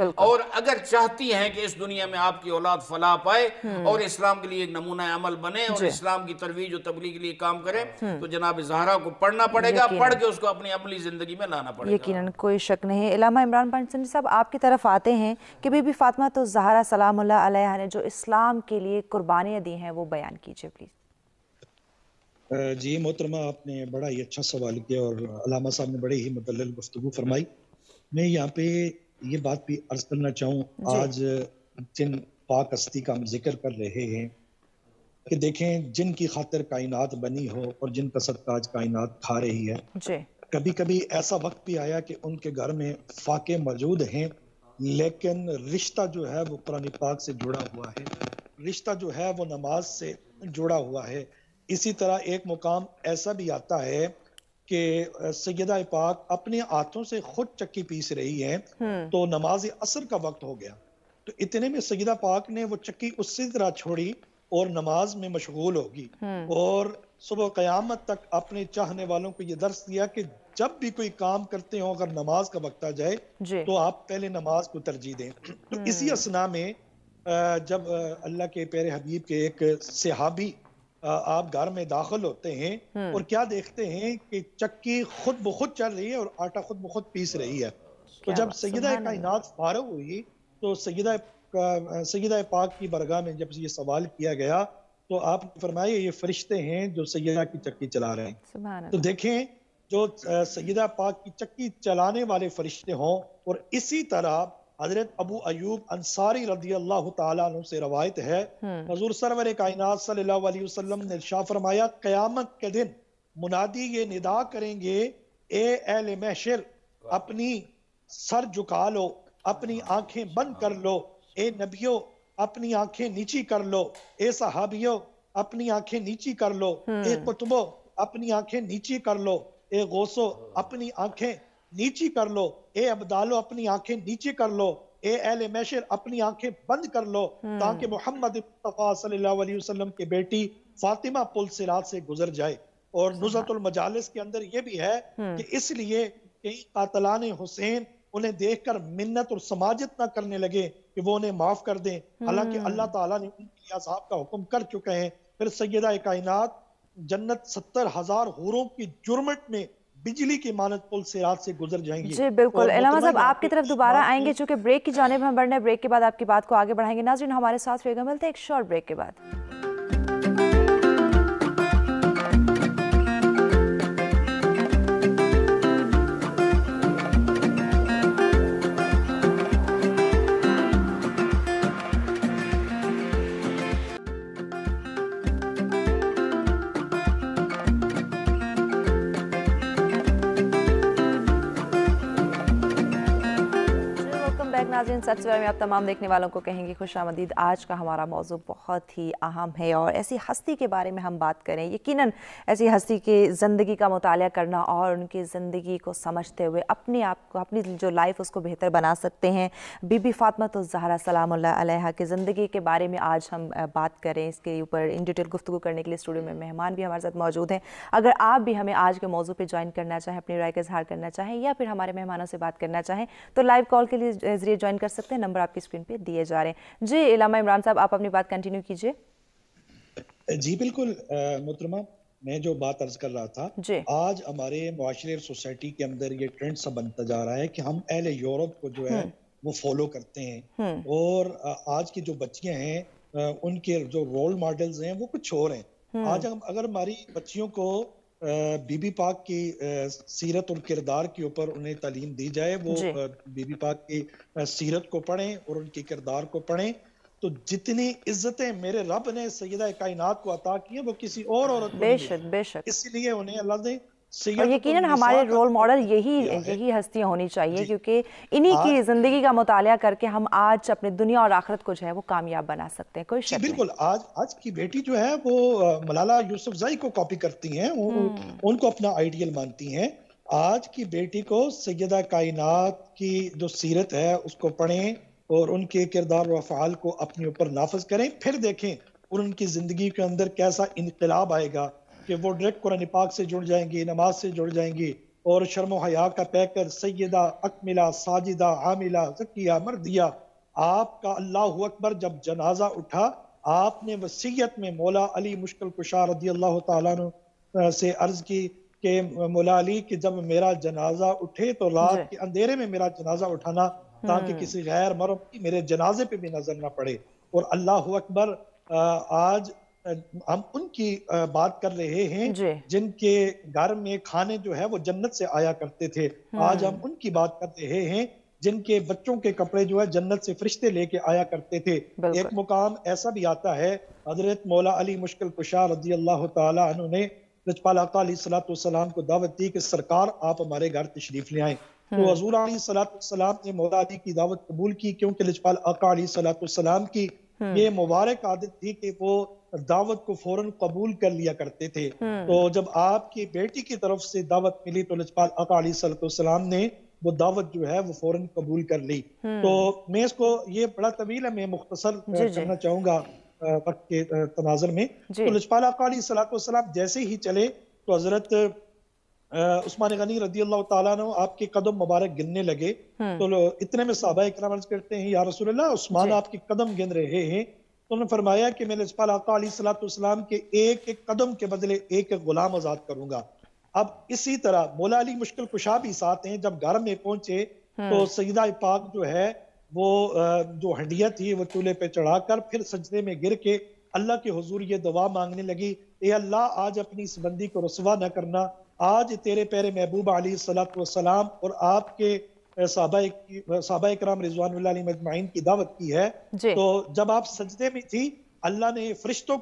और अगर चाहती हैं कि इस दुनिया में आपकी औलाद फलाह पाए और इस्लाम के लिए एक नमूना अमल बने और इस्लाम की तरवीज और तबलीग के लिए काम करे, तो जनाब ज़हरा को पढ़ना पड़ेगा, पढ़ के उसको अपनी अमली जिंदगी में लाना पड़ेगा। यकीनन, कोई शक नहीं। इलामा इमरान पांचसनी साहब, आपकी तरफ आते हैं कि बीबी फातिमा तो ज़हरा सलामुल्लाह अलैहा ने जो इस्लाम के लिए कुर्बानियाँ दी हैं वो बयान कीजिए प्लीज़। जी मोहतरमा, आपने बड़ा ही अच्छा सवाल किया और अलामा साहब ने बड़ी ही मुदल्लल गुफ्तगू फरमाई। मैं यहाँ पे ये बात भी अर्ज करना चाहूँ, आज जिन पाक हस्ती का हम जिक्र कर रहे हैं कि देखें जिनकी खातिर कायनात बनी हो और जिनका सदका आज कायनात खा रही है, कभी कभी ऐसा वक्त भी आया कि उनके घर में फाके मौजूद हैं, लेकिन रिश्ता जो है वो कुरान पाक से जुड़ा हुआ है, रिश्ता जो है वो नमाज से जुड़ा हुआ है। इसी तरह एक मुकाम ऐसा भी आता है कि सैयदा पाक अपने हाथों से खुद चक्की पीस रही हैं, तो नमाज असर का वक्त हो गया, तो इतने में सैयदा पाक ने वो चक्की उसी तरह छोड़ी और नमाज में मशगूल होगी और सुबह क़यामत तक अपने चाहने वालों को ये दर्स दिया कि जब भी कोई काम करते हो अगर नमाज का वक्त आ जाए तो आप पहले नमाज को तरजीह दें। तो इसी असना में जब अल्लाह के प्यारे हबीब के एक सहाबी आप घर में दाखिल होते हैं और क्या देखते हैं कि चक्की खुद ब खुद चल रही है और आटा खुद ब खुद पीस रही है। तो जब सैयदा कायनात फारग हुई तो सैयदा पाक की बरगाह में जब ये सवाल किया गया तो आपने फरमाया ये फरिश्ते हैं जो सैयदा की चक्की चला रहे हैं। तो देखें जो सैयदा पाक की चक्की चलाने वाले फरिश्ते हों, और इसी तरह हजरत अबू अयूब अंसारी रज़ियल्लाहु ताला अन्हु से रवायत है, हुजूर सरवर कायनात सल्लल्लाहु अलैहि वसल्लम ने इरशाद फरमाया, क़यामत के दिन मुनादी ये निदा करेंगे, ए अहले महशर अपनी सर झुका लो, अपनी आंखें बंद कर लो, ए नबियों अपनी आंखें नीची कर लो, ए सहाबियों अपनी आंखें नीची कर लो, ए कुतुबो अपनी आंखें नीची कर लो, ए गौसो अपनी आंखें नीची कर लो, ए अब्दालो अपनी आंखें नीची कर लो, ए अहले महशर अपनी आंखें बंद कर लो, ताकि मोहम्मद मुस्तफा सल्लल्लाहु अलैहि वसल्लम की बेटी फातिमा पुल सिरात से गुजर जाए। और नुज़रतुल मजालिस के अंदर ये भी है कि इसलिए कई कातलान हुसैन उन्हें देखकर मिन्नत और समाजत ना करने लगे कि वो उन्हें माफ कर दें, हालांकि अल्लाह ताला ने उनके लिए अज़ाब का हुक्म कर चुके हैं। फिर सैयदा कायनात जन्नत 70,000 हूरों की जुर्मट में बिजली की मानत पुल से रात से गुजर जाएंगी। जी बिल्कुल। इलामा साहब आपकी तरफ दोबारा आएंगे, चूंकि ब्रेक की जानिब हम बढ़ने, ब्रेक के बाद आपकी बात को आगे बढ़ाएंगे। नाज़रीन हमारे साथ रहिएगा, मिलते हैं एक शॉर्ट ब्रेक के बाद। नाज़रीन सच में आप तमाम देखने वालों को कहेंगे खुशामदीद। आज का हमारा मौजू बहुत ही अहम है और ऐसी हस्ती के बारे में हम बात करें, यकीनन ऐसी हस्ती की ज़िंदगी का मुताला करना और उनकी ज़िंदगी को समझते हुए अपने आप को, अपनी जो लाइफ उसको बेहतर बना सकते हैं। बीबी फातिमा तो ज़हरा सलामुल्लाह अलैहा की ज़िंदगी के बारे में आज हम बात करें। इसके ऊपर इन डिटेल गुफ्तगू करने के लिए स्टूडियो में मेहमान भी हमारे साथ मौजूद हैं। अगर आप भी हमें आज के मौजू पर ज्वाइन करना चाहें, अपनी राय का इजहार करना चाहें या फिर हमारे मेहमानों से बात करना चाहें तो लाइव कॉल के लिए जरिए ज्वाइन कर सकते हैं। नंबर आपकी स्क्रीन पे दिए जा रहे हैं। जी इलामा इमरान साहब आप अपनी बात कंटिन्यू कीजिए। जी बिल्कुल मोहतरमा, मैं जो बात अर्ज कर रहा था, आज हमारे मुआशरे सोसाइटी के अंदर ये ट्रेंड सा बनता जा रहा है कि हम अहले यूरोप को जो है वो फॉलो करते हैं और आज की जो बच्चियां हैं उनके जो रोल मॉडल्स हैं वो कुछ और हैं। आज हम अगर हमारी बच्चियों को बीबी पाक की सीरत और किरदार के ऊपर उन्हें तालीम दी जाए, वो बीबी पाक की सीरत को पढ़ें और उनके किरदार को पढ़ें, तो जितनी इज्जतें मेरे रब ने सैयदा कायनात को अता की हैं वो किसी और औरत को बेशक बेशक, इसलिए उन्हें अल्लाह ने और यकीनन हमारे रोल मॉडल यही हस्तियां होनी चाहिए, क्योंकि इन्हीं की जिंदगी का मुताला करके हम आज अपनी दुनिया और आखिरत को जो है वो कामयाब बना सकते हैं। कोई शक नहीं। बिल्कुल। आज की बेटी जो है वो मलाला यूसुफजई को कॉपी करती हैं, उनको अपना आइडियल मानती हैं। आज की बेटी को सैयदा कायनात की जो सीरत है उसको पढ़ें और उनके किरदार व अफ़आल को अपने ऊपर नाफिज करें, फिर देखें और उनकी जिंदगी के अंदर कैसा इनकलाब आएगा कि वो डायरेक्ट कुरान पाक से जुड़ जाएंगी, नमाज से जुड़ जाएंगी और शर्म हया का पैकर सैयदा अकमिला साजिदा आमिला ज़किया मर्दिया। आपका अल्लाहु अकबर जब जनाजा उठा, आपने वसीयत में मौला अली मुश्किल कुशा रज़ी अल्लाह तआला अन्हु से अर्ज की कि मौला अली कि जब मेरा जनाजा उठे तो रात के अंधेरे में मेरा जनाजा उठाना, ताकि किसी गैर मर्द की मेरे जनाजे पे भी नजर ना पड़े। और अल्लाह अकबर, आज हम उनकी बात कर रहे हैं जिनके घर में खाने जो है वो जन्नत से आया करते थे। आज हम उनकी बात कर रहे हैं जिनके बच्चों के कपड़े जो है जन्नत से फरिश्ते लेके आया करते थे। एक मुकाम ऐसा भी आता है, हजरत मौला अली मुश्किल कुशा रज़ी अल्लाह तआला अन्हु ने लजपाल आका अलैहिस्सलातु वस्सलाम को दावत दी कि सरकार आप हमारे घर तशरीफ ले आए। तो हजूर अलैहिस्सलातु वस्सलाम ने मौला अली की दावत कबूल की, क्योंकि लजपाल आका अलैहिस्सलातु वस्सलाम की ये मुबारक आदत थी कि वो दावत को फौरन कबूल कर लिया करते थे। तो जब आपकी बेटी की तरफ से दावत मिली तो लजपाल आका अलैहिस्सलातु वस्सलाम ने वो दावत जो है वो फौरन कबूल कर ली। तो मैं इसको, ये बड़ा तवील है, मैं मुख्तसर करना चाहूंगा वक्त के तनाजुर में। तो लजपाल आका अलैहिस्सलातु वस्सलाम जैसे ही चले तो हजरत उस्मान गनी रज़ी अल्लाह तआला अन्हु आपके कदम मुबारक गिनने लगे। तो इतने में सहाबा इकराम अर्ज करते हैं, या रसूल अल्लाह, उस्मान आपके कदम गिन रहे हैं। तो उन्होंने फरमाया कि मैं लजपाल आका अलैहिस्सलातु वस्सलाम के एक एक कदम के बदले एक एक गुलाम आजाद करूंगा। अब इसी तरह मौला अली मुश्किल कुशा भी साथ हैं। जब घर में पहुंचे तो सईदा पाक जो है वो जो हंडिया थी वो चूल्हे पे चढ़ाकर फिर सजदे में गिर के अल्लाह के हुजूर ये दुआ मांगने लगी, ए अल्लाह, आज अपनी इस बंदी को रुसवा न करना, आज तेरे प्यारे महबूब अलैहिस्सलातु वस्सलाम और आपके सहाबा इकराम रिज़वानुल्लाह अलैहिम अजमाइन की दावत की है। तो जब आप सजदे में थी, अल्लाह ने फरिश्तों